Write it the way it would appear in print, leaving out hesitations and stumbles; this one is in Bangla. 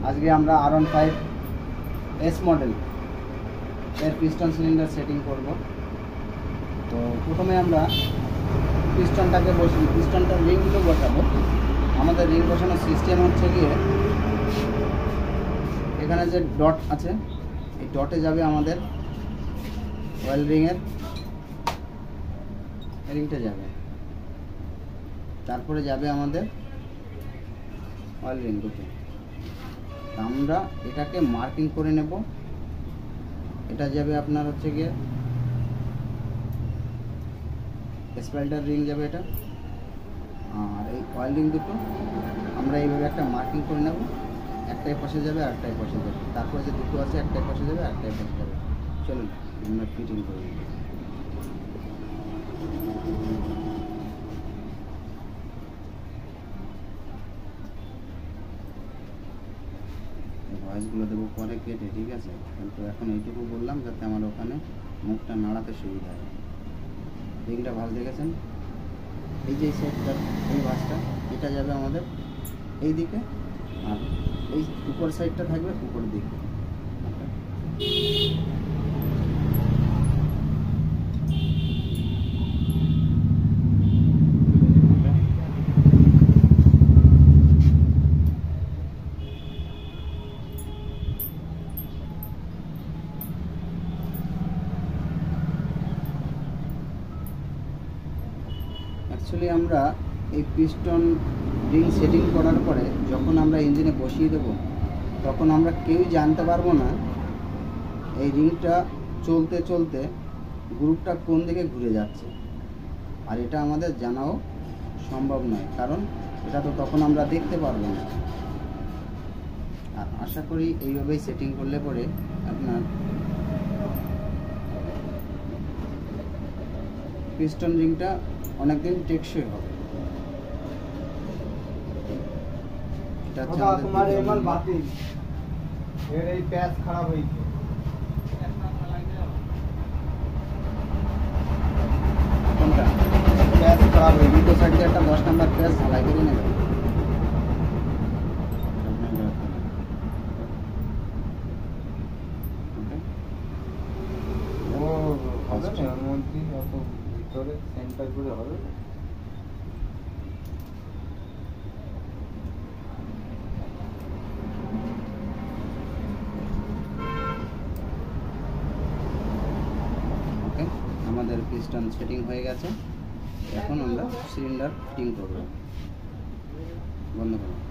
আজকে আমরা R15 S মডেল এর পিস্টন সিলিন্ডার সেটিং করব। তো প্রথমে আমরা পিস্টনটাকে বসিয়ে পিস্টনটার রিংগুলো বসাবো। আমাদের রিং বসানোর সিস্টেম হচ্ছে গিয়ে এখানে যে ডট আছে এই ডটে যাবে আমাদের অয়েল রিংটা যাবে, তারপরে যাবে আমাদের অয়েল রিং দুটো। আমরা এটাকে মার্কিং করে নেব। এটা যাবে আপনার হচ্ছে গিয়ে স্পাইডার রিং যাবে এটা, আর এই অয়েল রিং দুটো আমরা এইভাবে একটা মার্কিং করে নেব। একটাই পাশে যাবে আর একটাই পাশে যাবে, তারপরে যে দুটো আছে একটাই পাশে যাবে আর একটাই পাশে যাবে। চলুন আমরা ফিটিং করে নেব। ভয়েসগুলো দেবো পরে কেটে, ঠিক আছে? কিন্তু এখন এইটুকু বললাম যাতে আমার ওখানে মুখটা নাড়াতে সুবিধা হয়। রিংটা ভাঁজ দেখেছেন, এই যে সেটটা এই ভাঁজটা এটা যাবে আমাদের এই দিকে, আর এই উপর সাইডটা থাকবে উপর দিকে। অ্যাকচুয়ালি আমরা এই পিস্টন রিং সেটিং করার পরে যখন আমরা ইঞ্জিনে বসিয়ে দেব তখন আমরা কেউই জানতে পারবো না এই রিংটা চলতে চলতে গ্রুপটা কোন দিকে ঘুরে যাচ্ছে। আর এটা আমাদের জানাও সম্ভব নয়, কারণ এটা তো তখন আমরা দেখতে পারবো না। আর আশা করি এইভাবেই সেটিং করলে পরে আপনার পিস্টন রিংটা অনেকদিন টেকসই হবে। এটা তোমার এমন বাতিল এর এই প্যাচ খারাপ হয়েছে। কোনটা প্যাচ খারাপ হয়ে দুটো সাইড দিয়ে একটা 10 নাম্বার প্যাচ ঝালাই করে নেবে। ও হবে না এর মধ্যে অত ভিতরে সেন্টার করে হবে। ওকে, আমাদের পিস্টন সেটিং হয়ে গেছে। এখন আমরা সিলিন্ডার ফিটিং করব। বন্ধ করব।